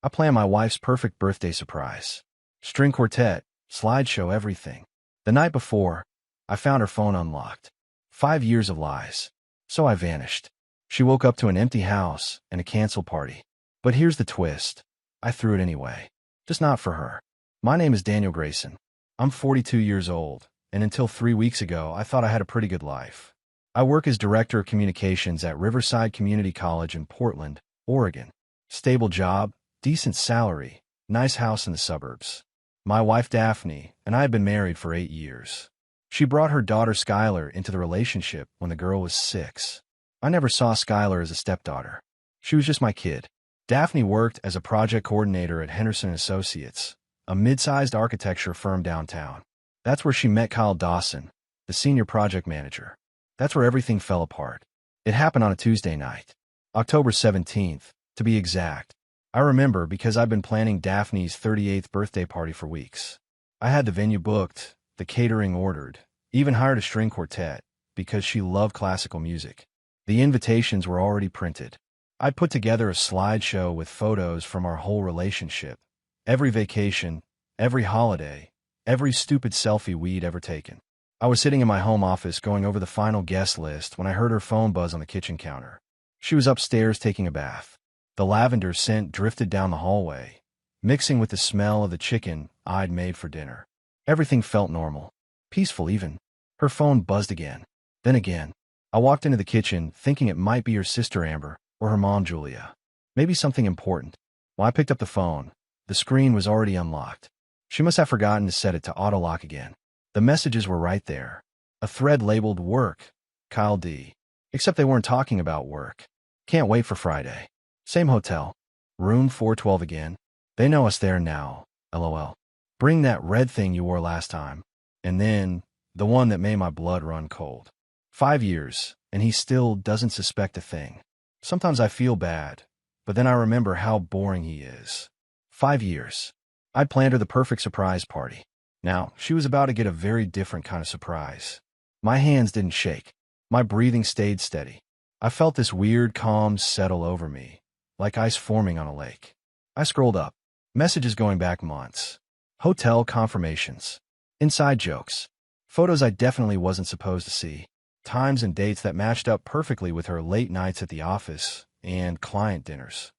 I planned my wife's perfect birthday surprise. String quartet, slideshow, everything. The night before, I found her phone unlocked. 5 years of lies. So I vanished. She woke up to an empty house and a canceled party. But here's the twist. I threw it anyway. Just not for her. My name is Daniel Grayson. I'm 42 years old, and until 3 weeks ago, I thought I had a pretty good life. I work as Director of Communications at Riverside Community College in Portland, Oregon. Stable job, decent salary, nice house in the suburbs. My wife Daphne and I have been married for 8 years. She brought her daughter Skylar into the relationship when the girl was 6. I never saw Skylar as a stepdaughter. She was just my kid. Daphne worked as a project coordinator at Henderson Associates, a mid-sized architecture firm downtown. That's where she met Kyle Dawson, the senior project manager. That's where everything fell apart. It happened on a Tuesday night, October 17th, to be exact. I remember because I've been planning Daphne's 38th birthday party for weeks. I had the venue booked, the catering ordered, even hired a string quartet because she loved classical music. The invitations were already printed. I put together a slideshow with photos from our whole relationship, every vacation, every holiday, every stupid selfie we'd ever taken. I was sitting in my home office going over the final guest list when I heard her phone buzz on the kitchen counter. She was upstairs taking a bath. The lavender scent drifted down the hallway, mixing with the smell of the chicken I'd made for dinner. Everything felt normal, peaceful even. Her phone buzzed again, then again. I walked into the kitchen thinking it might be her sister Amber or her mom Julia. Maybe something important. When I picked up the phone, the screen was already unlocked. She must have forgotten to set it to auto-lock again. The messages were right there. A thread labeled Work, Kyle D. Except they weren't talking about work. Can't wait for Friday. Same hotel. Room 412 again. They know us there now, LOL. Bring that red thing you wore last time. And then, the one that made my blood run cold. 5 years, and he still doesn't suspect a thing. Sometimes I feel bad, but then I remember how boring he is. 5 years. I'd planned her the perfect surprise party. Now, she was about to get a very different kind of surprise. My hands didn't shake. My breathing stayed steady. I felt this weird calm settle over me, like ice forming on a lake. I scrolled up. Messages going back months. Hotel confirmations. Inside jokes. Photos I definitely wasn't supposed to see. Times and dates that matched up perfectly with her late nights at the office and client dinners.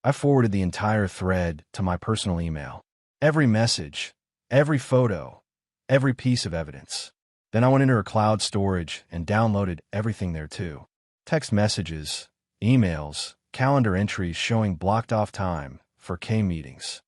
I forwarded the entire thread to my personal email. Every message, every photo, every piece of evidence. Then I went into her cloud storage and downloaded everything there too. Text messages, emails, calendar entries showing blocked off time for K meetings.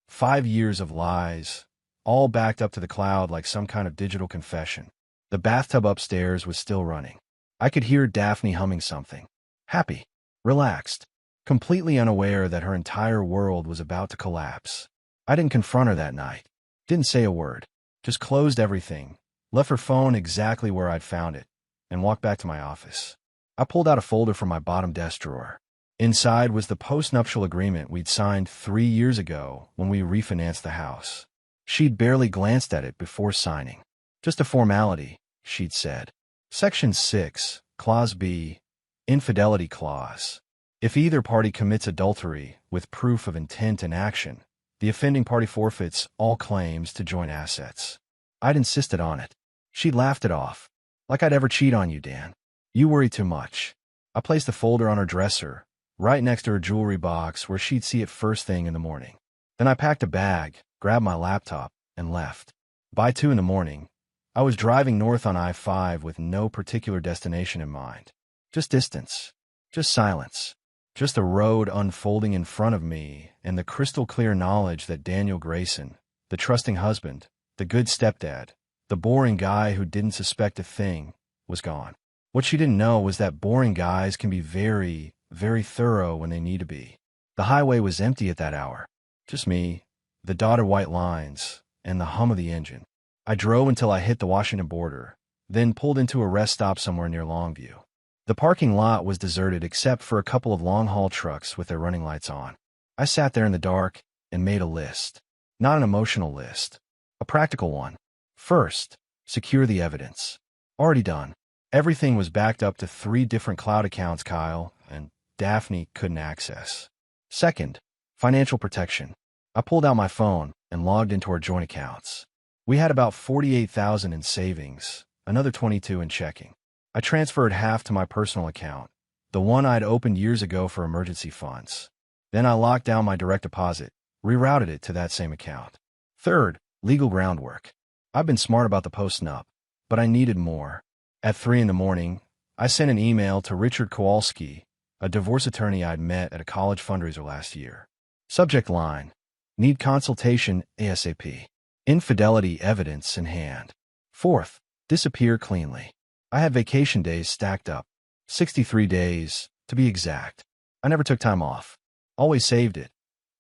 5 years of lies, all backed up to the cloud like some kind of digital confession. The bathtub upstairs was still running. I could hear Daphne humming something. Happy, relaxed, completely unaware that her entire world was about to collapse. I didn't confront her that night. Didn't say a word. Just closed everything, left her phone exactly where I'd found it, and walked back to my office. I pulled out a folder from my bottom desk drawer. Inside was the post-nuptial agreement we'd signed 3 years ago when we refinanced the house. She'd barely glanced at it before signing. Just a formality, she'd said. Section 6, Clause B, Infidelity Clause. If either party commits adultery with proof of intent and action, the offending party forfeits all claims to joint assets. I'd insisted on it. She'd laughed it off. Like I'd ever cheat on you, Dan. You worry too much. I placed the folder on her dresser, right next to her jewelry box where she'd see it first thing in the morning. Then I packed a bag, grabbed my laptop, and left. By 2 in the morning, I was driving north on I-5 with no particular destination in mind. Just distance. Just silence. Just the road unfolding in front of me and the crystal clear knowledge that Daniel Grayson, the trusting husband, the good stepdad, the boring guy who didn't suspect a thing, was gone. What she didn't know was that boring guys can be very, very thorough when they need to be. The highway was empty at that hour. Just me, the dotted white lines, and the hum of the engine. I drove until I hit the Washington border, then pulled into a rest stop somewhere near Longview. The parking lot was deserted except for a couple of long-haul trucks with their running lights on. I sat there in the dark and made a list. Not an emotional list. A practical one. First, secure the evidence. Already done. Everything was backed up to 3 different cloud accounts Kyle and Daphne couldn't access. Second, Financial protection. I pulled out my phone and logged into our joint accounts. We had about $48,000 in savings, another $22,000 in checking. I transferred half to my personal account, the one I'd opened years ago for emergency funds. Then I locked down my direct deposit, rerouted it to that same account. Third, legal groundwork. I've been smart about the post-nup, but I needed more. At 3 a.m, I sent an email to Richard Kowalski, a divorce attorney I'd met at a college fundraiser last year. Subject line: need consultation ASAP. Infidelity evidence in hand. Fourth, disappear cleanly. I had vacation days stacked up. 63 days, to be exact. I never took time off. Always saved it.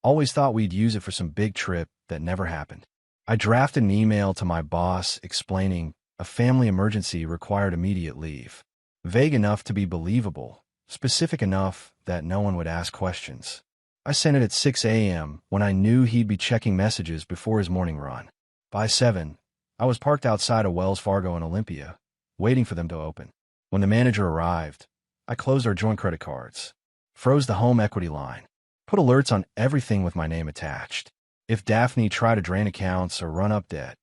Always thought we'd use it for some big trip that never happened. I drafted an email to my boss explaining a family emergency required immediate leave. Vague enough to be believable, specific enough that no one would ask questions. I sent it at 6 a.m. when I knew he'd be checking messages before his morning run. By 7, I was parked outside of Wells Fargo in Olympia, waiting for them to open. When the manager arrived, I closed our joint credit cards, froze the home equity line, put alerts on everything with my name attached. If Daphne tried to drain accounts or run up debt,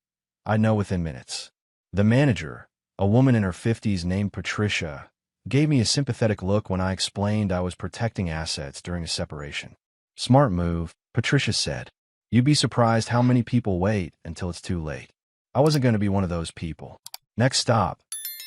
I'd know within minutes. The manager, a woman in her 50s named Patricia, gave me a sympathetic look when I explained I was protecting assets during a separation. Smart move, Patricia said. You'd be surprised how many people wait until it's too late. I wasn't going to be one of those people. Next stop,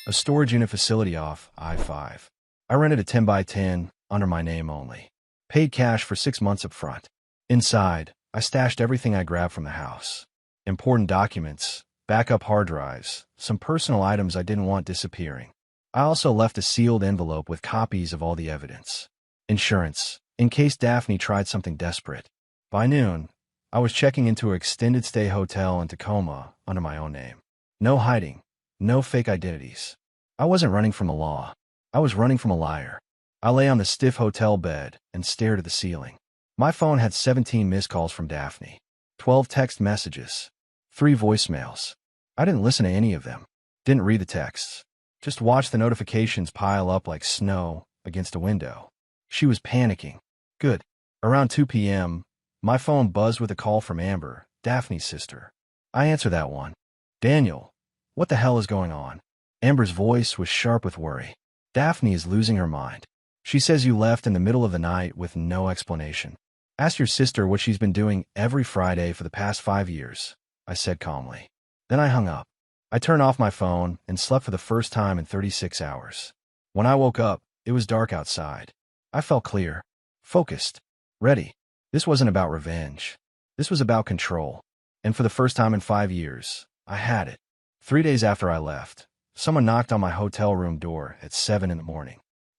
a storage unit facility off I-5. I rented a 10 by 10 under my name only. Paid cash for 6 months up front. Inside, I stashed everything I grabbed from the house. Important documents, backup hard drives, some personal items I didn't want disappearing. I also left a sealed envelope with copies of all the evidence. Insurance, in case Daphne tried something desperate. By noon, I was checking into an extended stay hotel in Tacoma under my own name. No hiding, no fake identities. I wasn't running from the law. I was running from a liar. I lay on the stiff hotel bed and stared at the ceiling. My phone had 17 missed calls from Daphne, 12 text messages, 3 voicemails. I didn't listen to any of them, didn't read the texts, just watched the notifications pile up like snow against a window. She was panicking. Good. Around 2 p.m., my phone buzzed with a call from Amber, Daphne's sister. I answered that one. Daniel, what the hell is going on? Amber's voice was sharp with worry. Daphne is losing her mind. She says you left in the middle of the night with no explanation. Ask your sister what she's been doing every Friday for the past 5 years, I said calmly. Then I hung up. I turned off my phone and slept for the first time in 36 hours. When I woke up, it was dark outside. I felt clear, focused, ready. This wasn't about revenge. This was about control. And for the first time in 5 years, I had it. 3 days after I left, someone knocked on my hotel room door at 7 a.m.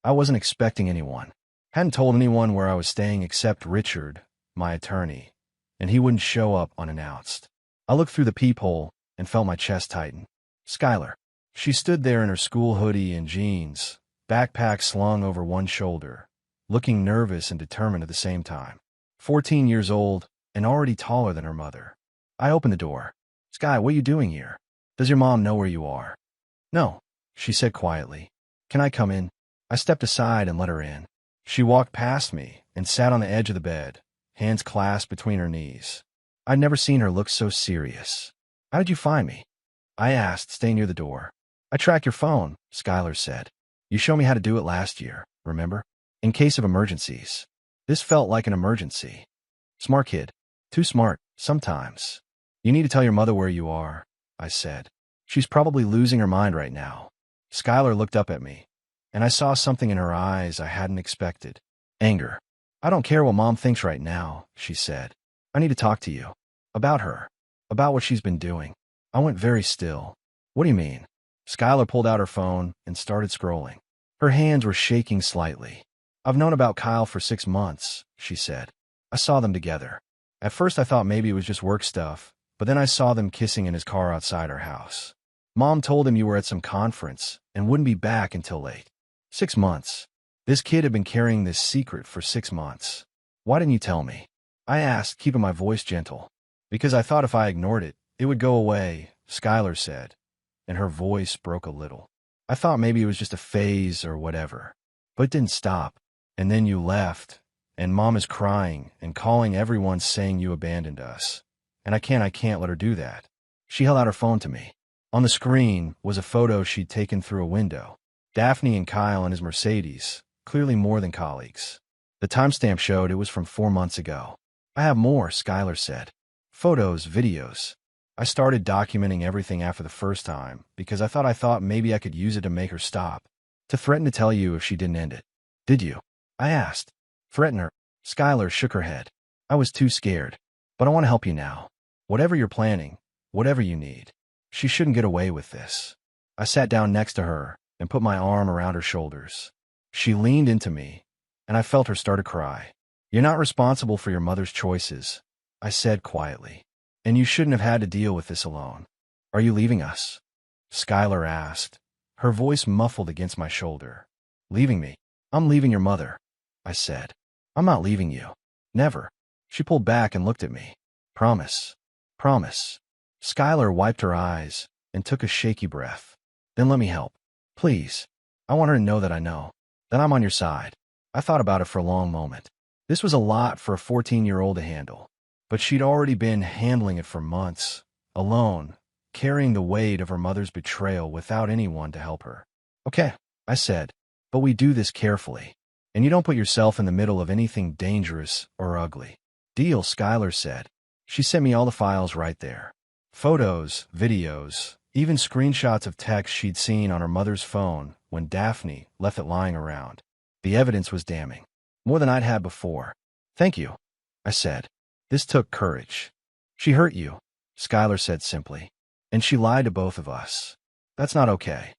I wasn't expecting anyone. Hadn't told anyone where I was staying except Richard, my attorney, and he wouldn't show up unannounced. I looked through the peephole and felt my chest tighten. Skylar. She stood there in her school hoodie and jeans, backpack slung over one shoulder, looking nervous and determined at the same time. 14 years old and already taller than her mother. I opened the door. Sky, what are you doing here? Does your mom know where you are? No, she said quietly. Can I come in? I stepped aside and let her in. She walked past me and sat on the edge of the bed, hands clasped between her knees. I'd never seen her look so serious. How did you find me? I asked, staying near the door. I track your phone, Skylar said. You showed me how to do it last year, remember? In case of emergencies. This felt like an emergency. Smart kid. Too smart, sometimes. You need to tell your mother where you are, I said. She's probably losing her mind right now. Skylar looked up at me, and I saw something in her eyes I hadn't expected. Anger. I don't care what Mom thinks right now, she said. I need to talk to you. About her. About what she's been doing. I went very still. What do you mean? Skylar pulled out her phone and started scrolling. Her hands were shaking slightly. I've known about Kyle for 6 months, she said. I saw them together. At first I thought maybe it was just work stuff, but then I saw them kissing in his car outside our house. Mom told him you were at some conference and wouldn't be back until late. 6 months. This kid had been carrying this secret for 6 months. Why didn't you tell me? I asked, keeping my voice gentle. Because I thought if I ignored it, it would go away, Skylar said, and her voice broke a little. I thought maybe it was just a phase or whatever. But it didn't stop. And then you left, And Mom is crying and calling everyone saying you abandoned us. And I can't let her do that. She held out her phone to me. On the screen was a photo she'd taken through a window. Daphne and Kyle in his Mercedes, clearly more than colleagues. The timestamp showed it was from 4 months ago. I have more, Skylar said. Photos, videos. I started documenting everything after the first time because I thought maybe I could use it to make her stop. To threaten to tell you if she didn't end it. Did you? I asked. Threaten her. Skylar shook her head. I was too scared. But I want to help you now. Whatever you're planning, whatever you need. She shouldn't get away with this. I sat down next to her and put my arm around her shoulders. She leaned into me, and I felt her start to cry. You're not responsible for your mother's choices, I said quietly. And you shouldn't have had to deal with this alone. Are you leaving us? Skylar asked, her voice muffled against my shoulder. Leaving me? I'm leaving your mother, I said. I'm not leaving you. Never. She pulled back and looked at me. Promise. Promise. Skylar wiped her eyes and took a shaky breath. Then let me help. Please. I want her to know that I know. That I'm on your side. I thought about it for a long moment. This was a lot for a 14-year-old to handle. But she'd already been handling it for months, alone, carrying the weight of her mother's betrayal without anyone to help her. Okay, I said, but we do this carefully. And you don't put yourself in the middle of anything dangerous or ugly. Deal, Skylar said. She sent me all the files right there. Photos, videos, even screenshots of texts she'd seen on her mother's phone when Daphne left it lying around. The evidence was damning. More than I'd had before. Thank you, I said. This took courage. She hurt you, Skylar said simply. And she lied to both of us. That's not okay.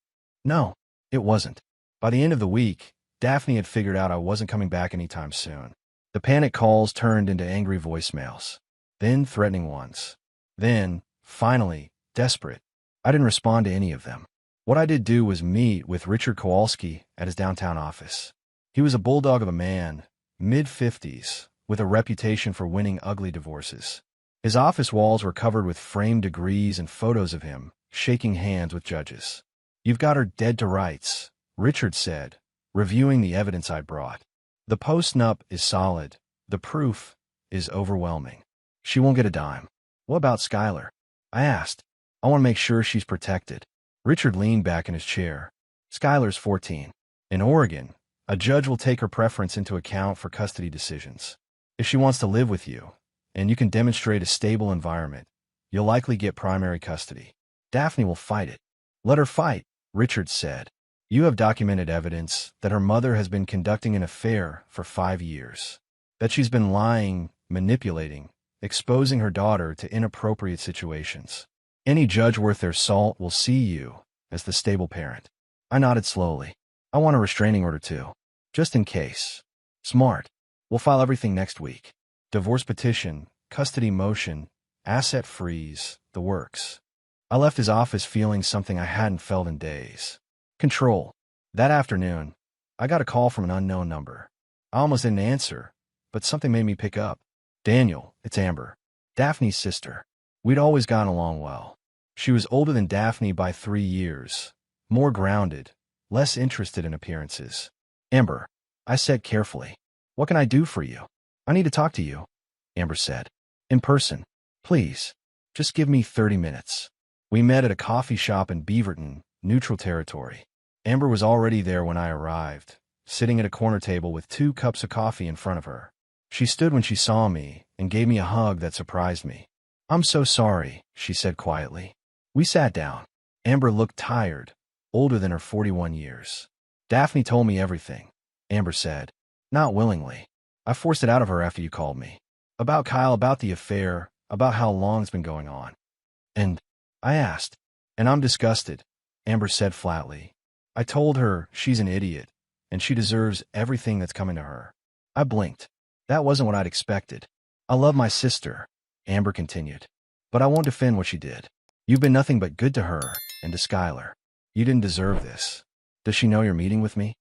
No, it wasn't. By the end of the week, Daphne had figured out I wasn't coming back anytime soon. The panic calls turned into angry voicemails. Then threatening ones. Then, finally, desperate. I didn't respond to any of them. What I did do was meet with Richard Kowalski at his downtown office. He was a bulldog of a man, mid-50s, with a reputation for winning ugly divorces. His office walls were covered with framed degrees and photos of him, shaking hands with judges. You've got her dead to rights, Richard said, reviewing the evidence I'd brought. The post-nup is solid. The proof is overwhelming. She won't get a dime. What about Skylar? I asked. I want to make sure she's protected. Richard leaned back in his chair. Skylar's 14. In Oregon, a judge will take her preference into account for custody decisions. If she wants to live with you, and you can demonstrate a stable environment, you'll likely get primary custody. Daphne will fight it. Let her fight, Richard said. You have documented evidence that her mother has been conducting an affair for 5 years, that she's been lying, manipulating, exposing her daughter to inappropriate situations. Any judge worth their salt will see you as the stable parent. I nodded slowly. I want a restraining order too, just in case. Smart. We'll file everything next week. Divorce petition, custody motion, asset freeze, the works. I left his office feeling something I hadn't felt in days. Control. That afternoon, I got a call from an unknown number. I almost didn't answer, but something made me pick up. Daniel, it's Amber. Daphne's sister. We'd always gotten along well. She was older than Daphne by 3 years, more grounded, less interested in appearances. Amber, I said carefully. What can I do for you? I need to talk to you, Amber said. In person. Please. Just give me 30 minutes. We met at a coffee shop in Beaverton, neutral territory. Amber was already there when I arrived, sitting at a corner table with 2 cups of coffee in front of her. She stood when she saw me and gave me a hug that surprised me. I'm so sorry, she said quietly. We sat down. Amber looked tired, older than her 41 years. Daphne told me everything, Amber said. Not willingly. I forced it out of her after you called me. About Kyle, about the affair, about how long it's been going on. And I asked. And I'm disgusted, Amber said flatly. I told her she's an idiot, and she deserves everything that's coming to her. I blinked. That wasn't what I'd expected. I love my sister, Amber continued. But I won't defend what she did. You've been nothing but good to her and to Skylar. You didn't deserve this. Does she know you're meeting with me?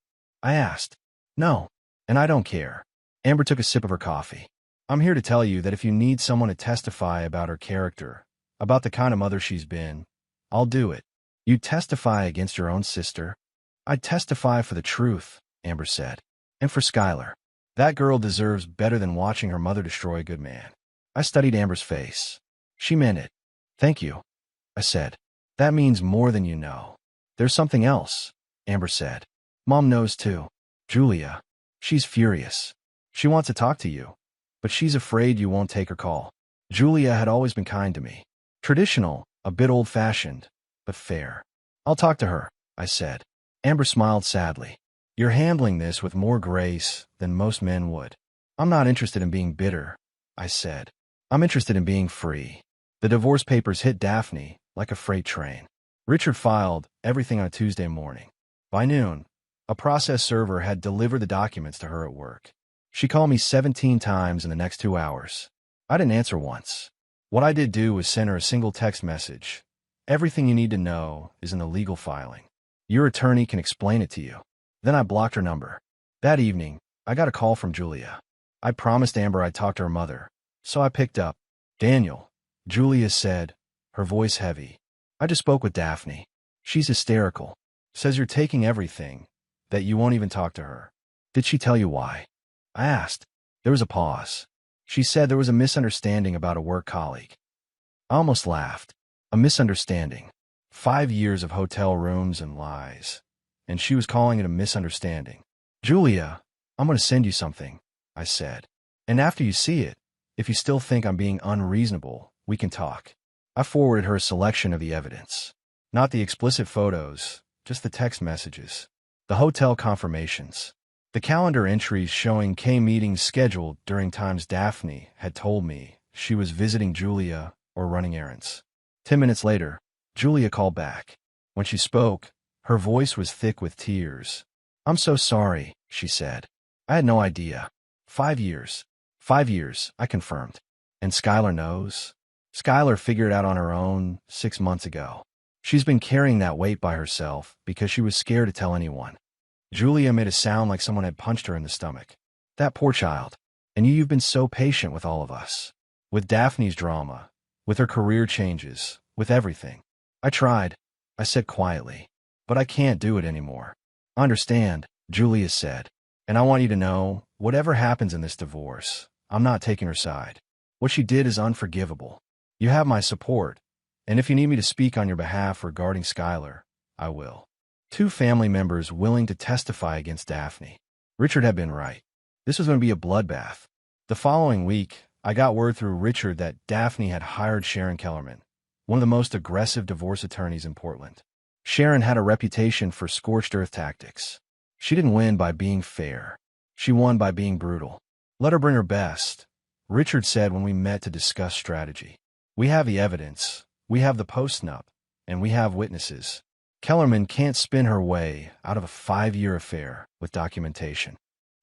I asked. No. And I don't care. Amber took a sip of her coffee. I'm here to tell you that if you need someone to testify about her character, about the kind of mother she's been, I'll do it. You testify against your own sister? I'd testify for the truth, Amber said. And for Skylar. That girl deserves better than watching her mother destroy a good man. I studied Amber's face. She meant it. Thank you, I said. That means more than you know. There's something else, Amber said. Mom knows too. Julia. She's furious. She wants to talk to you, but she's afraid you won't take her call. Julia had always been kind to me. Traditional, a bit old-fashioned, but fair. I'll talk to her, I said. Amber smiled sadly. You're handling this with more grace than most men would. I'm not interested in being bitter, I said. I'm interested in being free. The divorce papers hit Daphne like a freight train. Richard filed everything on a Tuesday morning. By noon, a process server had delivered the documents to her at work. She called me 17 times in the next 2 hours. I didn't answer once. What I did do was send her a single text message. Everything you need to know is in the legal filing. Your attorney can explain it to you. Then I blocked her number. That evening, I got a call from Julia. I promised Amber I'd talk to her mother, so I picked up. Daniel, Julia said, her voice heavy. I just spoke with Daphne. She's hysterical. Says you're taking everything, that you won't even talk to her. Did she tell you why? I asked. There was a pause. She said there was a misunderstanding about a work colleague. I almost laughed. A misunderstanding. 5 years of hotel rooms and lies. And she was calling it a misunderstanding. Julia, I'm going to send you something, I said. And after you see it, if you still think I'm being unreasonable, we can talk. I forwarded her a selection of the evidence. Not the explicit photos, just the text messages. The hotel confirmations. The calendar entries showing K meetings scheduled during times Daphne had told me she was visiting Julia or running errands. 10 minutes later, Julia called back. When she spoke, her voice was thick with tears. I'm so sorry, she said. I had no idea. 5 years. 5 years, I confirmed. And Skylar knows? Skylar figured it out on her own 6 months ago. She's been carrying that weight by herself because she was scared to tell anyone. Julia made a sound like someone had punched her in the stomach. That poor child. And you've been so patient with all of us. With Daphne's drama, with her career changes, with everything. I tried, I said quietly. But I can't do it anymore. I understand, Julia said. And I want you to know, whatever happens in this divorce, I'm not taking her side. What she did is unforgivable. You have my support. And if you need me to speak on your behalf regarding Skylar, I will. 2 family members willing to testify against Daphne. Richard had been right. This was going to be a bloodbath. The following week, I got word through Richard that Daphne had hired Sharon Kellerman, one of the most aggressive divorce attorneys in Portland. Sharon had a reputation for scorched earth tactics. She didn't win by being fair. She won by being brutal. Let her bring her best, Richard said when we met to discuss strategy. We have the evidence, we have the post-nup, and we have witnesses. Kellerman can't spin her way out of a 5-year affair with documentation.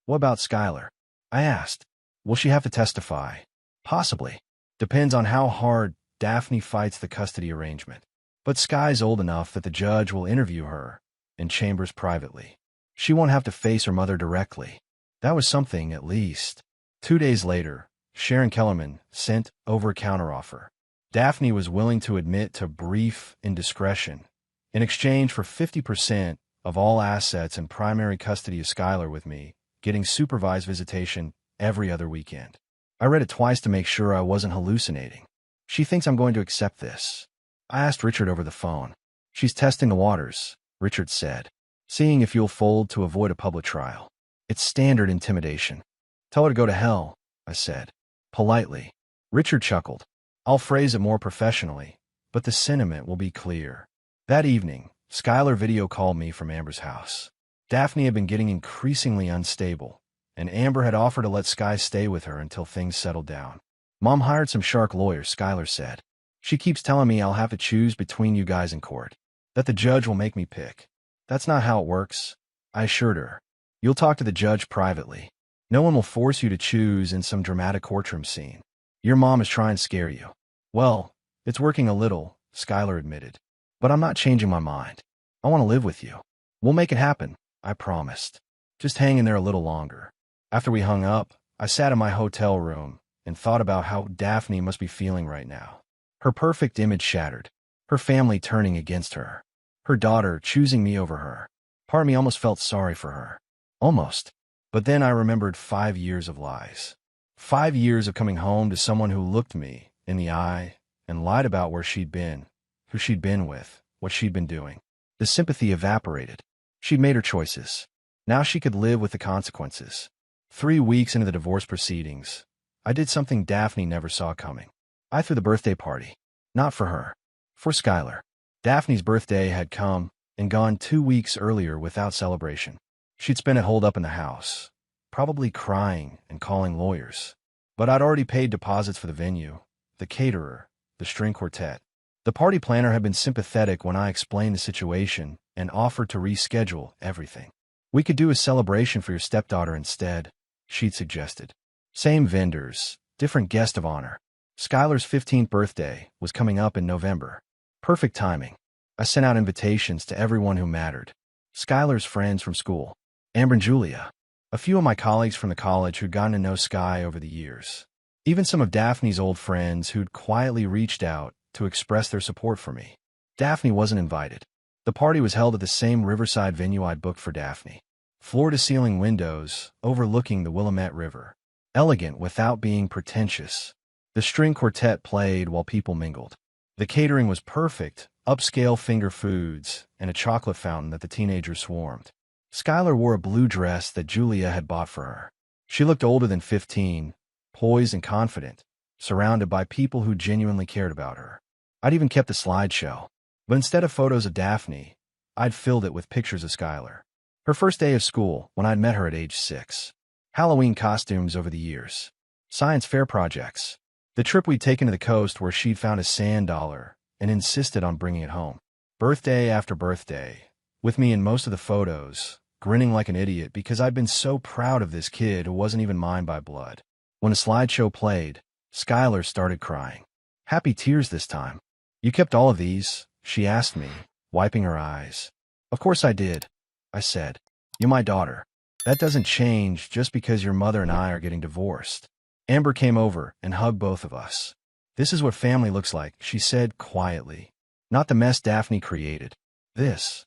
What about Skylar? I asked. Will she have to testify? Possibly. Depends on how hard Daphne fights the custody arrangement. But Sky's old enough that the judge will interview her in chambers privately. She won't have to face her mother directly. That was something, at least. 2 days later, Sharon Kellerman sent over a counteroffer. Daphne was willing to admit to brief indiscretion in exchange for 50% of all assets and primary custody of Skylar with me, getting supervised visitation every other weekend. I read it twice to make sure I wasn't hallucinating. She thinks I'm going to accept this. I asked Richard over the phone. She's testing the waters, Richard said, seeing if you'll fold to avoid a public trial. It's standard intimidation. Tell her to go to hell, I said, politely. Richard chuckled. I'll phrase it more professionally, but the sentiment will be clear. That evening, Skylar video called me from Amber's house. Daphne had been getting increasingly unstable, and Amber had offered to let Sky stay with her until things settled down. Mom hired some shark lawyers, Skylar said. She keeps telling me I'll have to choose between you guys in court, that the judge will make me pick. That's not how it works, I assured her. You'll talk to the judge privately. No one will force you to choose in some dramatic courtroom scene. Your mom is trying to scare you. Well, it's working a little, Skylar admitted. But I'm not changing my mind. I want to live with you. We'll make it happen, I promised. Just hang in there a little longer. After we hung up, I sat in my hotel room and thought about how Daphne must be feeling right now. Her perfect image shattered. Her family turning against her. Her daughter choosing me over her. Part of me almost felt sorry for her. Almost. But then I remembered 5 years of lies. 5 years of coming home to someone who looked me in the eye and lied about where she'd been, who she'd been with, what she'd been doing. The sympathy evaporated. She'd made her choices. Now she could live with the consequences. 3 weeks into the divorce proceedings, I did something Daphne never saw coming. I threw the birthday party. Not for her. For Skylar. Daphne's birthday had come and gone 2 weeks earlier without celebration. She'd spent it holed up in the house, probably crying and calling lawyers. But I'd already paid deposits for the venue, the caterer, the string quartet. The party planner had been sympathetic when I explained the situation and offered to reschedule everything. We could do a celebration for your stepdaughter instead, she'd suggested. Same vendors, different guest of honor. Skylar's 15th birthday was coming up in November. Perfect timing. I sent out invitations to everyone who mattered. Skylar's friends from school, Amber and Julia, a few of my colleagues from the college who'd gotten to know Sky over the years, even some of Daphne's old friends who'd quietly reached out to express their support for me. Daphne wasn't invited. The party was held at the same riverside venue I'd booked for Daphne. Floor-to-ceiling windows overlooking the Willamette River. Elegant without being pretentious. The string quartet played while people mingled. The catering was perfect, upscale finger foods, and a chocolate fountain that the teenagers swarmed. Skylar wore a blue dress that Julia had bought for her. She looked older than 15, poised and confident, surrounded by people who genuinely cared about her. I'd even kept the slideshow, but instead of photos of Daphne, I'd filled it with pictures of Skylar. Her first day of school, when I'd met her at age 6. Halloween costumes over the years. Science fair projects. The trip we'd taken to the coast where she'd found a sand dollar and insisted on bringing it home. Birthday after birthday, with me in most of the photos, grinning like an idiot because I'd been so proud of this kid who wasn't even mine by blood. When a slideshow played, Skylar started crying. Happy tears this time. You kept all of these? She asked me, wiping her eyes. Of course I did, I said. You're my daughter. That doesn't change just because your mother and I are getting divorced. Amber came over and hugged both of us. This is what family looks like, she said quietly. Not the mess Daphne created. This.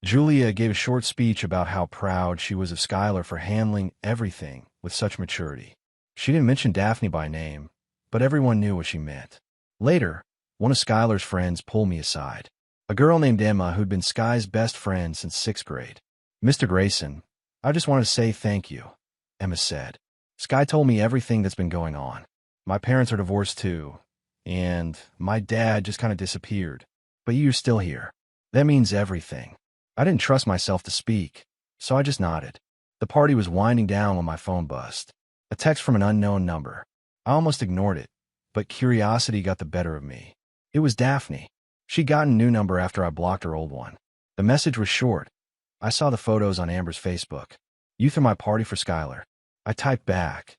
Julia gave a short speech about how proud she was of Skylar for handling everything with such maturity. She didn't mention Daphne by name, but everyone knew what she meant. Later, one of Skylar's friends pulled me aside. A girl named Emma who'd been Sky's best friend since 6th grade. Mr. Grayson, I just wanted to say thank you, Emma said. Sky told me everything that's been going on. My parents are divorced too, and my dad just kind of disappeared. But you're still here. That means everything. I didn't trust myself to speak, so I just nodded. The party was winding down when my phone buzzed. A text from an unknown number. I almost ignored it, but curiosity got the better of me. It was Daphne. She'd gotten a new number after I blocked her old one. The message was short. I saw the photos on Amber's Facebook. You threw my party for Skylar. I typed back.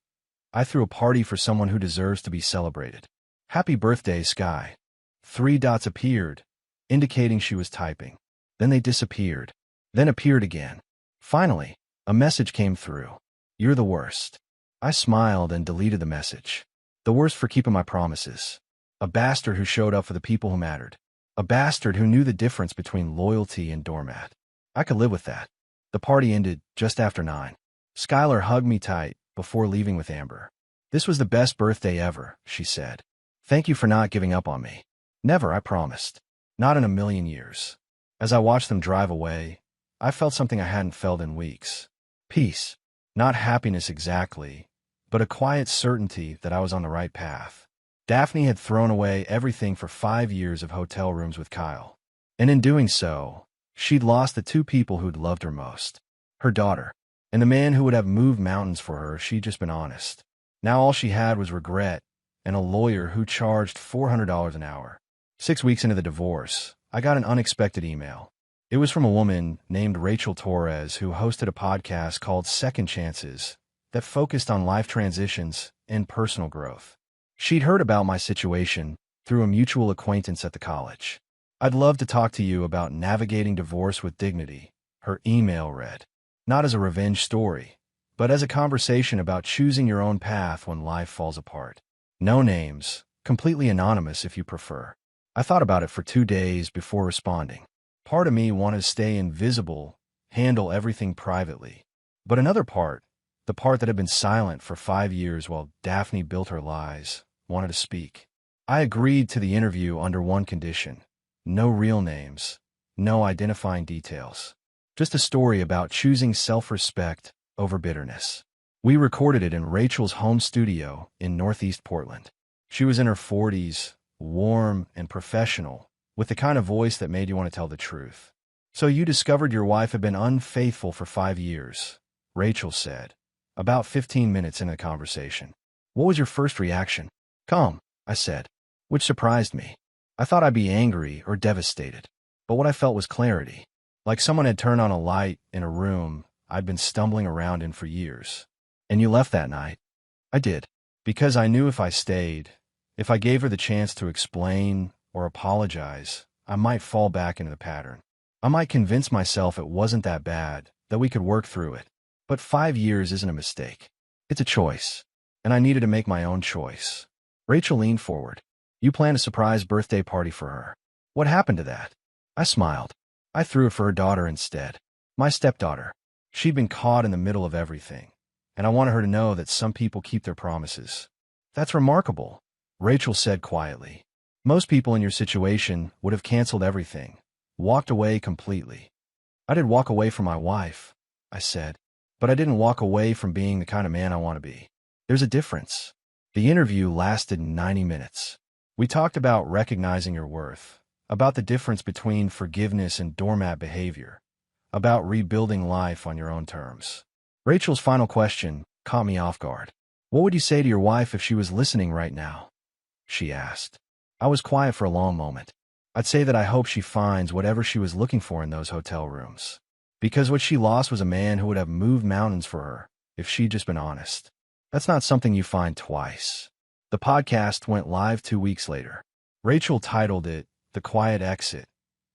I threw a party for someone who deserves to be celebrated. Happy birthday, Sky. 3 dots appeared, indicating she was typing. Then they disappeared. Then appeared again. Finally, a message came through. You're the worst. I smiled and deleted the message. The worst for keeping my promises. A bastard who showed up for the people who mattered. A bastard who knew the difference between loyalty and doormat. I could live with that. The party ended just after 9. Skylar hugged me tight before leaving with Amber. This was the best birthday ever, she said. Thank you for not giving up on me. Never, I promised. Not in a million years. As I watched them drive away, I felt something I hadn't felt in weeks. Peace. Not happiness exactly, but a quiet certainty that I was on the right path. Daphne had thrown away everything for 5 years of hotel rooms with Kyle. And in doing so, she'd lost the 2 people who'd loved her most. Her daughter, and the man who would have moved mountains for her if she'd just been honest. Now all she had was regret and a lawyer who charged $400 an hour. 6 weeks into the divorce, I got an unexpected email. It was from a woman named Rachel Torres who hosted a podcast called Second Chances that focused on life transitions and personal growth. She'd heard about my situation through a mutual acquaintance at the college. I'd love to talk to you about navigating divorce with dignity, her email read. Not as a revenge story, but as a conversation about choosing your own path when life falls apart. No names, completely anonymous if you prefer. I thought about it for 2 days before responding. Part of me wanted to stay invisible, handle everything privately. But another part The part that had been silent for 5 years while Daphne built her lies, wanted to speak. I agreed to the interview under one condition: no real names, no identifying details. Just a story about choosing self-respect over bitterness. We recorded it in Rachel's home studio in Northeast Portland. She was in her 40s, warm and professional, with the kind of voice that made you want to tell the truth. "So you discovered your wife had been unfaithful for 5 years," Rachel said, about 15 minutes into the conversation. "What was your first reaction?" "Calm," I said, which surprised me. I thought I'd be angry or devastated, but what I felt was clarity, like someone had turned on a light in a room I'd been stumbling around in for years. "And you left that night?" "I did, because I knew if I stayed, if I gave her the chance to explain or apologize, I might fall back into the pattern. I might convince myself it wasn't that bad, that we could work through it. But 5 years isn't a mistake. It's a choice, and I needed to make my own choice." Rachel leaned forward. "You planned a surprise birthday party for her. What happened to that?" I smiled. "I threw it for her daughter instead. My stepdaughter. She'd been caught in the middle of everything, and I wanted her to know that some people keep their promises." "That's remarkable," Rachel said quietly. "Most people in your situation would have canceled everything, walked away completely." "I did walk away from my wife," I said, "but I didn't walk away from being the kind of man I want to be. There's a difference." The interview lasted 90 minutes. We talked about recognizing your worth, about the difference between forgiveness and doormat behavior, about rebuilding life on your own terms. Rachel's final question caught me off guard. "What would you say to your wife if she was listening right now?" she asked. I was quiet for a long moment. "I'd say that I hope she finds whatever she was looking for in those hotel rooms. Because what she lost was a man who would have moved mountains for her if she'd just been honest. That's not something you find twice." The podcast went live 2 weeks later. Rachel titled it "The Quiet Exit: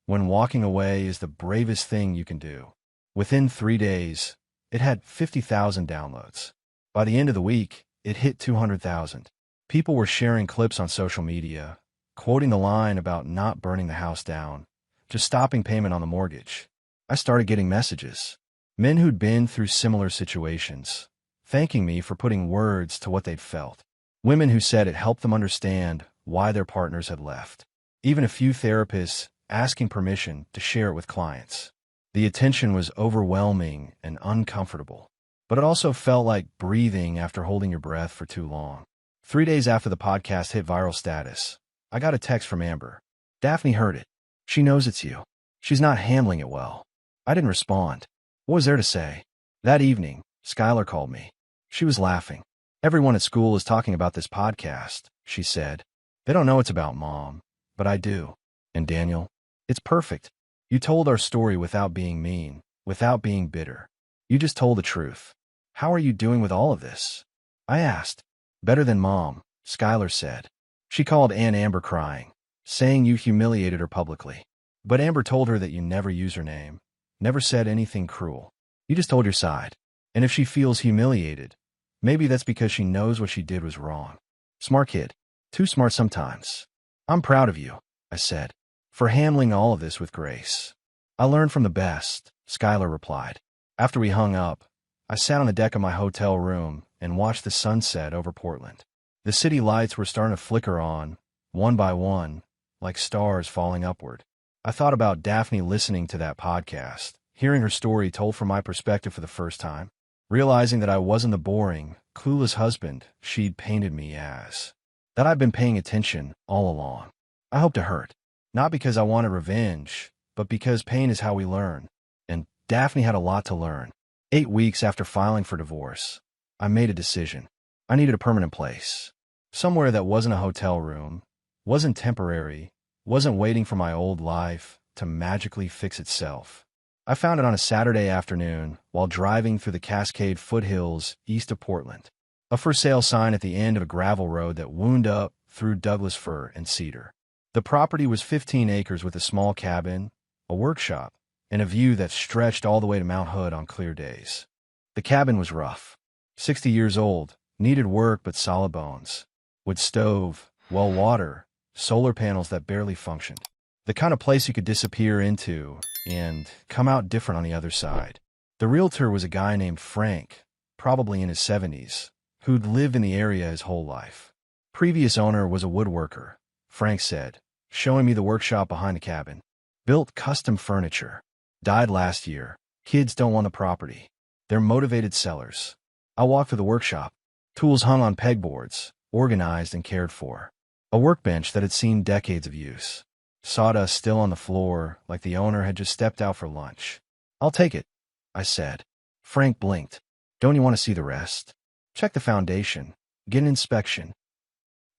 When Walking Away is the Bravest Thing You Can Do." Within 3 days, it had 50,000 downloads. By the end of the week, it hit 200,000. People were sharing clips on social media, quoting the line about not burning the house down, just stopping payment on the mortgage. I started getting messages. Men who'd been through similar situations, thanking me for putting words to what they'd felt. Women who said it helped them understand why their partners had left. Even a few therapists asking permission to share it with clients. The attention was overwhelming and uncomfortable, but it also felt like breathing after holding your breath for too long. 3 days after the podcast hit viral status, I got a text from Amber. "Daphne heard it. She knows it's you. She's not handling it well." I didn't respond. What was there to say? That evening, Skylar called me. She was laughing. "Everyone at school is talking about this podcast," she said. "They don't know it's about Mom, but I do. And Daniel, it's perfect. You told our story without being mean, without being bitter. You just told the truth. How are you doing with all of this?" I asked. "Better than Mom," Skylar said. She called Aunt Amber crying, saying you humiliated her publicly. But Amber told her that you never use her name, never said anything cruel. You just told your side. And if she feels humiliated, maybe that's because she knows what she did was wrong. Smart kid. Too smart sometimes. "I'm proud of you," I said, "for handling all of this with grace." "I learned from the best," Skylar replied. After we hung up, I sat on the deck of my hotel room and watched the sunset over Portland. The city lights were starting to flicker on, one by one, like stars falling upward. I thought about Daphne listening to that podcast, hearing her story told from my perspective for the first time, realizing that I wasn't the boring, clueless husband she'd painted me as, that I'd been paying attention all along. I hoped to hurt, not because I wanted revenge, but because pain is how we learn, and Daphne had a lot to learn. 8 weeks after filing for divorce, I made a decision. I needed a permanent place, somewhere that wasn't a hotel room, wasn't temporary, wasn't waiting for my old life to magically fix itself. I found it on a Saturday afternoon while driving through the Cascade foothills east of Portland. A for sale sign at the end of a gravel road that wound up through Douglas fir and cedar. The property was 15 acres with a small cabin, a workshop, and a view that stretched all the way to Mount Hood on clear days. The cabin was rough. 60 years old, needed work but solid bones. Wood stove, well water, solar panels that barely functioned. The kind of place you could disappear into and come out different on the other side. The realtor was a guy named Frank, probably in his 70s, who'd lived in the area his whole life. Previous owner was a woodworker, Frank said, showing me the workshop behind the cabin. Built custom furniture. Died last year. Kids don't want the property. They're motivated sellers. I walked through the workshop. Tools hung on pegboards, organized and cared for. A workbench that had seen decades of use. Sawdust still on the floor, like the owner had just stepped out for lunch. I'll take it, I said. Frank blinked. Don't you want to see the rest? Check the foundation. Get an inspection.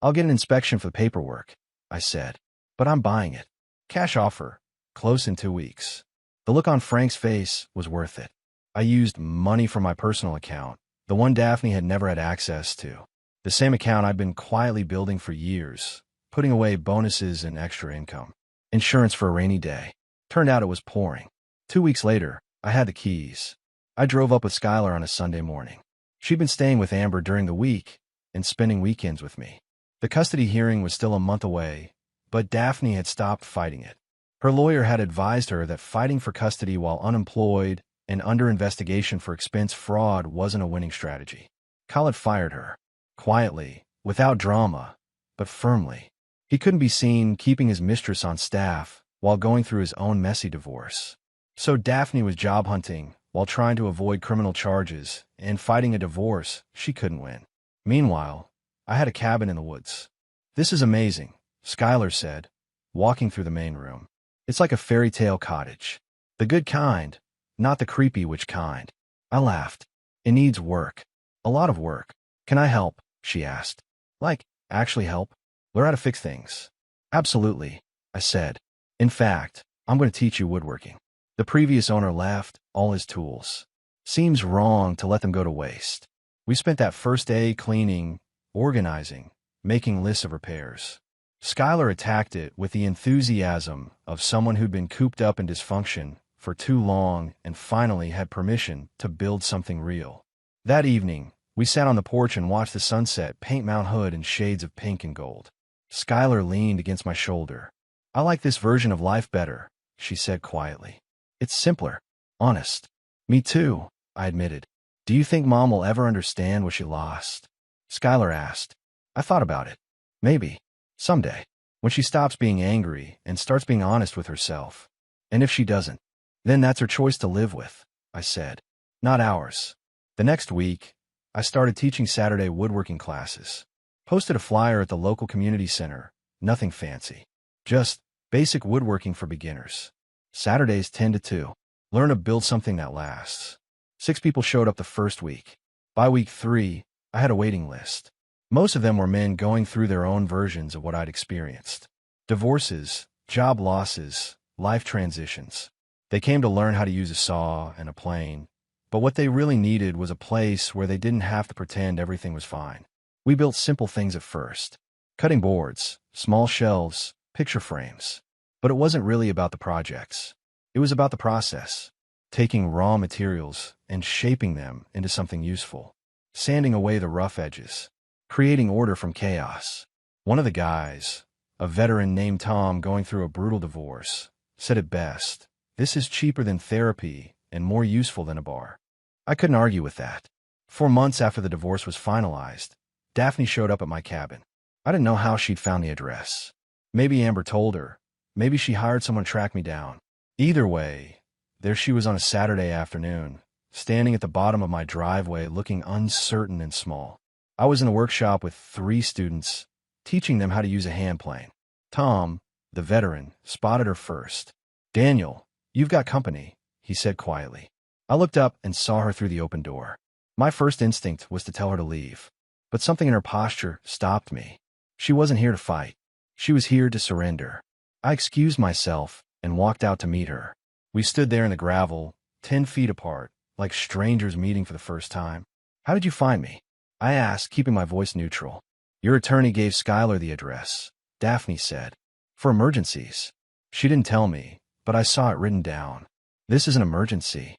I'll get an inspection for the paperwork, I said. But I'm buying it. Cash offer. Close in 2 weeks. The look on Frank's face was worth it. I used money from my personal account, the one Daphne had never had access to. The same account I'd been quietly building for years, putting away bonuses and extra income. Insurance for a rainy day. Turned out it was pouring. 2 weeks later, I had the keys. I drove up with Skylar on a Sunday morning. She'd been staying with Amber during the week and spending weekends with me. The custody hearing was still a month away, but Daphne had stopped fighting it. Her lawyer had advised her that fighting for custody while unemployed and under investigation for expense fraud wasn't a winning strategy. Kyle had fired her. Quietly, without drama, but firmly. He couldn't be seen keeping his mistress on staff while going through his own messy divorce. So Daphne was job hunting while trying to avoid criminal charges and fighting a divorce she couldn't win. Meanwhile, I had a cabin in the woods. This is amazing, Skylar said, walking through the main room. It's like a fairy tale cottage. The good kind, not the creepy witch kind. I laughed. It needs work. A lot of work. Can I help? She asked. Like, actually help? Learn how to fix things. Absolutely, I said. In fact, I'm going to teach you woodworking. The previous owner left all his tools. Seems wrong to let them go to waste. We spent that first day cleaning, organizing, making lists of repairs. Skylar attacked it with the enthusiasm of someone who'd been cooped up in dysfunction for too long and finally had permission to build something real. That evening, we sat on the porch and watched the sunset paint Mount Hood in shades of pink and gold. Skylar leaned against my shoulder. I like this version of life better, she said quietly. It's simpler. Honest. Me too, I admitted. Do you think Mom will ever understand what she lost? Skylar asked. I thought about it. Maybe. Someday. When she stops being angry and starts being honest with herself. And if she doesn't, then that's her choice to live with, I said. Not ours. The next week, I started teaching Saturday woodworking classes. Posted a flyer at the local community center. Nothing fancy. Just basic woodworking for beginners. Saturdays 10 to 2. Learn to build something that lasts. 6 people showed up the first week. By week 3, I had a waiting list. Most of them were men going through their own versions of what I'd experienced. Divorces, job losses, life transitions. They came to learn how to use a saw and a plane, but what they really needed was a place where they didn't have to pretend everything was fine. We built simple things at first. Cutting boards, small shelves, picture frames. But it wasn't really about the projects. It was about the process. Taking raw materials and shaping them into something useful. Sanding away the rough edges. Creating order from chaos. One of the guys, a veteran named Tom going through a brutal divorce, said it best. This is cheaper than therapy and more useful than a bar. I couldn't argue with that. 4 months after the divorce was finalized, Daphne showed up at my cabin. I didn't know how she'd found the address. Maybe Amber told her. Maybe she hired someone to track me down. Either way, there she was on a Saturday afternoon, standing at the bottom of my driveway looking uncertain and small. I was in a workshop with 3 students, teaching them how to use a hand plane. Tom, the veteran, spotted her first. Daniel, you've got company, he said quietly. I looked up and saw her through the open door. My first instinct was to tell her to leave, but something in her posture stopped me. She wasn't here to fight. She was here to surrender. I excused myself and walked out to meet her. We stood there in the gravel, 10 feet apart, like strangers meeting for the first time. How did you find me? I asked, keeping my voice neutral. Your attorney gave Skylar the address, Daphne said. For emergencies. She didn't tell me, but I saw it written down. This is an emergency.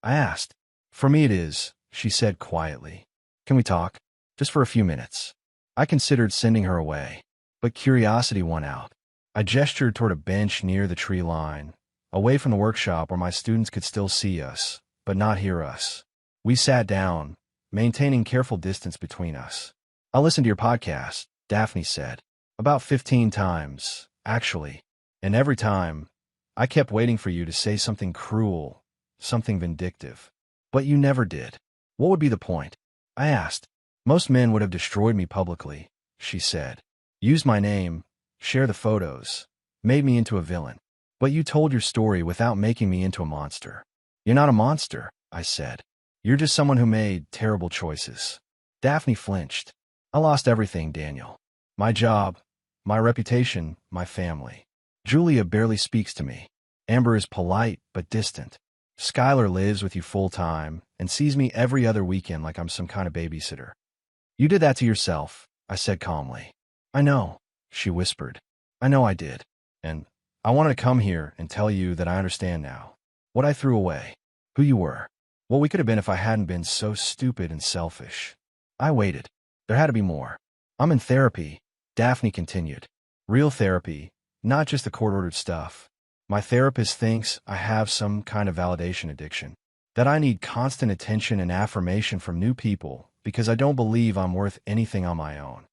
I asked. For me it is, she said quietly. Can we talk? Just for a few minutes. I considered sending her away, but curiosity won out. I gestured toward a bench near the tree line, away from the workshop where my students could still see us, but not hear us. We sat down, maintaining careful distance between us. "I'll listen to your podcast," Daphne said. "About 15 times, actually. And every time, I kept waiting for you to say something cruel, something vindictive. But you never did. What would be the point?" I asked. "Most men would have destroyed me publicly," she said. "Used my name, shared the photos, made me into a villain. But you told your story without making me into a monster." "You're not a monster," I said. "You're just someone who made terrible choices." Daphne flinched. "I lost everything, Daniel. My job, my reputation, my family. Julia barely speaks to me. Amber is polite but distant. Skylar lives with you full-time and sees me every other weekend like I'm some kind of babysitter." "You did that to yourself," I said calmly. "I know," she whispered. "I know I did. And I wanted to come here and tell you that I understand now. What I threw away. Who you were. What we could have been if I hadn't been so stupid and selfish." I waited. There had to be more. "I'm in therapy," Daphne continued. "Real therapy, not just the court-ordered stuff. My therapist thinks I have some kind of validation addiction. That I need constant attention and affirmation from new people because I don't believe I'm worth anything on my own."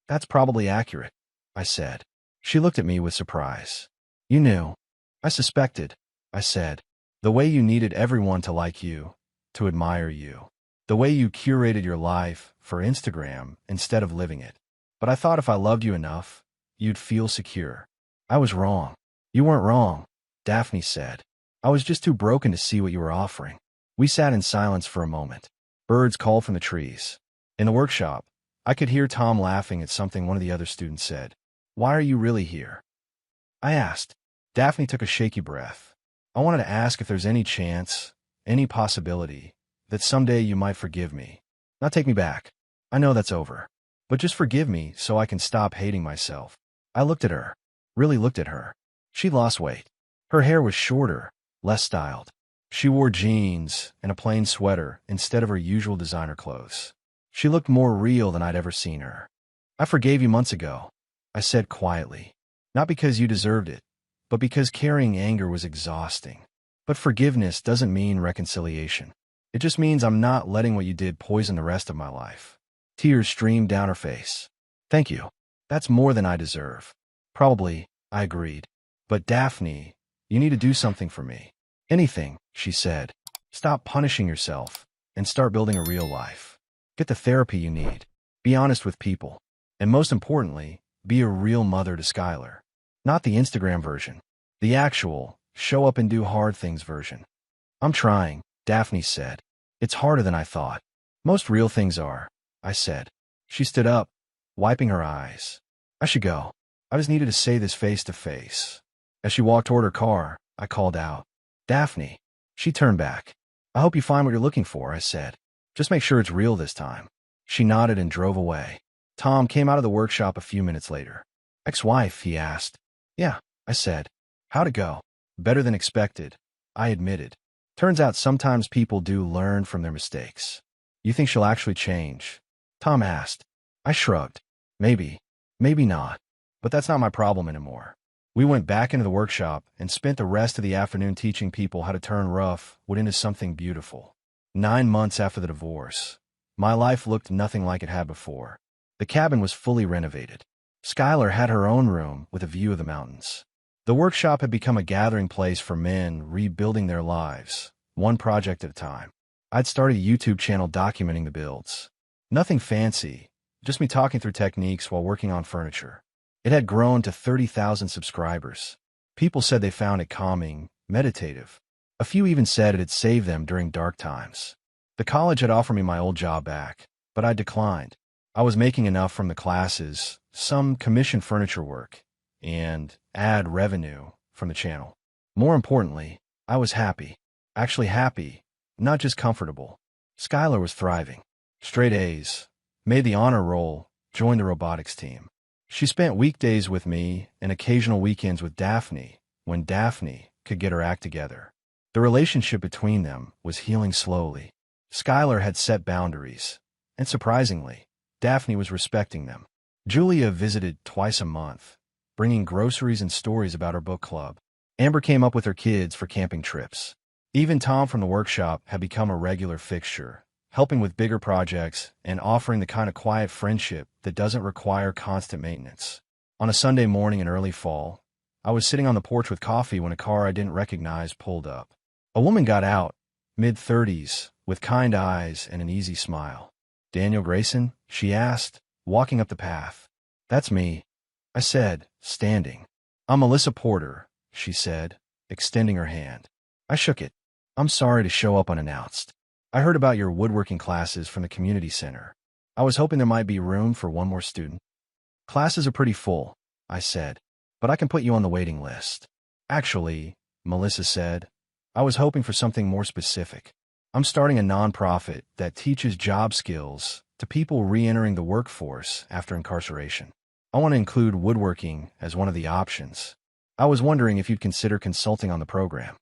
"That's probably accurate," I said. She looked at me with surprise. "You knew." "I suspected," I said. "The way you needed everyone to like you, to admire you. The way you curated your life for Instagram instead of living it. But I thought if I loved you enough, you'd feel secure." "I was wrong." "You weren't wrong," Daphne said. "I was just too broken to see what you were offering." We sat in silence for a moment. Birds called from the trees. In the workshop, I could hear Tom laughing at something one of the other students said. "Why are you really here?" I asked. Daphne took a shaky breath. "I wanted to ask if there's any chance, any possibility, that someday you might forgive me. Not take me back. I know that's over. But just forgive me so I can stop hating myself." I looked at her. Really looked at her. She'd lost weight. Her hair was shorter, less styled. She wore jeans and a plain sweater instead of her usual designer clothes. She looked more real than I'd ever seen her. "I forgave you months ago," I said quietly. "Not because you deserved it, but because carrying anger was exhausting. But forgiveness doesn't mean reconciliation. It just means I'm not letting what you did poison the rest of my life." Tears streamed down her face. "Thank you. That's more than I deserve." "Probably," I agreed. "But Daphne, you need to do something for me." "Anything," she said. "Stop punishing yourself and start building a real life. Get the therapy you need. Be honest with people. And most importantly, be a real mother to Skylar. Not the Instagram version. The actual, show up and do hard things version." "I'm trying," Daphne said. "It's harder than I thought." "Most real things are," I said. She stood up, wiping her eyes. "I should go. I just needed to say this face to face." As she walked toward her car, I called out, "Daphne." She turned back. "I hope you find what you're looking for," I said. "Just make sure it's real this time." She nodded and drove away. Tom came out of the workshop a few minutes later. "Ex-wife?" he asked. "Yeah," I said. "How'd it go?" "Better than expected," I admitted. "Turns out sometimes people do learn from their mistakes." "You think she'll actually change?" Tom asked. I shrugged. "Maybe. Maybe not. But that's not my problem anymore." We went back into the workshop and spent the rest of the afternoon teaching people how to turn rough wood into something beautiful. 9 months after the divorce, my life looked nothing like it had before. The cabin was fully renovated. Skylar had her own room with a view of the mountains. The workshop had become a gathering place for men rebuilding their lives, one project at a time. I'd started a YouTube channel documenting the builds. Nothing fancy, just me talking through techniques while working on furniture. It had grown to 30,000 subscribers. People said they found it calming, meditative. A few even said it had saved them during dark times. The college had offered me my old job back, but I declined. I was making enough from the classes, some commission furniture work, and ad revenue from the channel. More importantly, I was happy. Actually happy, not just comfortable. Skylar was thriving. Straight A's, made the honor roll, joined the robotics team. She spent weekdays with me and occasional weekends with Daphne, when Daphne could get her act together. The relationship between them was healing slowly. Skylar had set boundaries, and surprisingly, Daphne was respecting them. Julia visited twice a month, bringing groceries and stories about her book club. Amber came up with her kids for camping trips. Even Tom from the workshop had become a regular fixture, helping with bigger projects, and offering the kind of quiet friendship that doesn't require constant maintenance. On a Sunday morning in early fall, I was sitting on the porch with coffee when a car I didn't recognize pulled up. A woman got out, mid-30s, with kind eyes and an easy smile. "Daniel Grayson?" she asked, walking up the path. "That's me," I said, standing. "I'm Melissa Porter," she said, extending her hand. I shook it. "I'm sorry to show up unannounced. I heard about your woodworking classes from the community center. I was hoping there might be room for one more student." "Classes are pretty full," I said, "but I can put you on the waiting list." "Actually," Melissa said, "I was hoping for something more specific. I'm starting a nonprofit that teaches job skills to people re-entering the workforce after incarceration. I want to include woodworking as one of the options. I was wondering if you'd consider consulting on the program."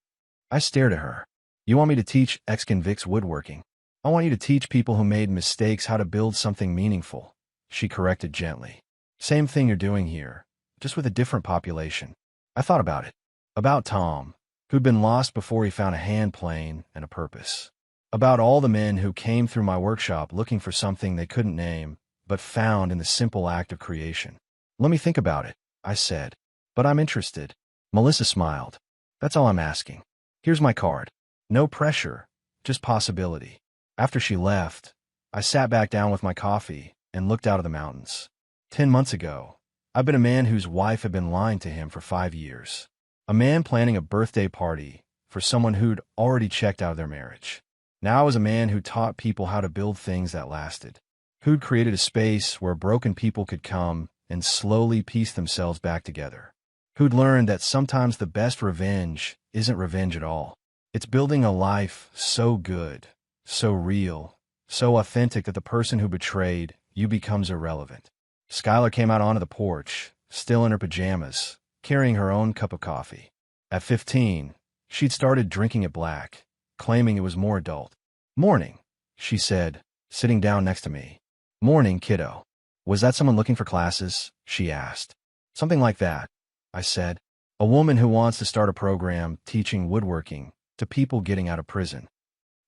I stared at her. "You want me to teach ex-convicts woodworking?" "I want you to teach people who made mistakes how to build something meaningful," she corrected gently. "Same thing you're doing here, just with a different population." I thought about it. About Tom, who'd been lost before he found a hand plane and a purpose. About all the men who came through my workshop looking for something they couldn't name, but found in the simple act of creation. "Let me think about it," I said. "But I'm interested." Melissa smiled. "That's all I'm asking. Here's my card. No pressure, just possibility." After she left, I sat back down with my coffee and looked out of the mountains. 10 months ago, I'd been a man whose wife had been lying to him for 5 years. A man planning a birthday party for someone who'd already checked out of their marriage. Now I was a man who taught people how to build things that lasted. Who'd created a space where broken people could come and slowly piece themselves back together. Who'd learned that sometimes the best revenge isn't revenge at all. It's building a life so good, so real, so authentic that the person who betrayed you becomes irrelevant. Skylar came out onto the porch, still in her pajamas, carrying her own cup of coffee. At 15, she'd started drinking it black, claiming it was more adult. "Morning," she said, sitting down next to me. "Morning, kiddo." "Was that someone looking for classes?" she asked. "Something like that," I said. "A woman who wants to start a program teaching woodworking to people getting out of prison."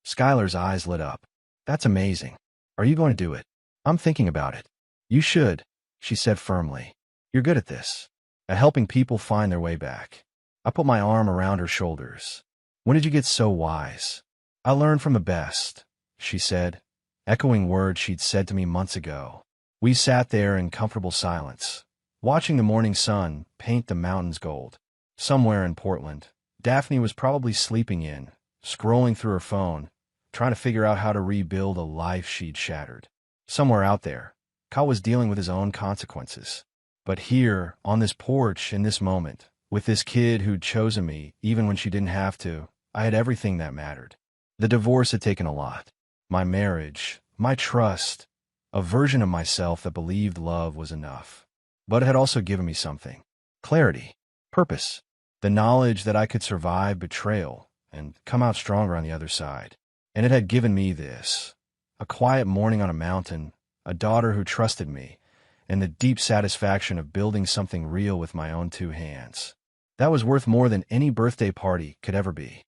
Skylar's eyes lit up. "That's amazing. Are you going to do it?" "I'm thinking about it." "You should," she said firmly. "You're good at this, at helping people find their way back." I put my arm around her shoulders. "When did you get so wise?" "I learned from the best," she said, echoing words she'd said to me months ago. We sat there in comfortable silence, watching the morning sun paint the mountains gold. Somewhere in Portland, Daphne was probably sleeping in, scrolling through her phone, trying to figure out how to rebuild a life she'd shattered. Somewhere out there, Kyle was dealing with his own consequences. But here, on this porch, in this moment, with this kid who'd chosen me even when she didn't have to, I had everything that mattered. The divorce had taken a lot. My marriage, my trust, a version of myself that believed love was enough. But it had also given me something. Clarity. Purpose. The knowledge that I could survive betrayal and come out stronger on the other side. And it had given me this. A quiet morning on a mountain, a daughter who trusted me, and the deep satisfaction of building something real with my own 2 hands. That was worth more than any birthday party could ever be.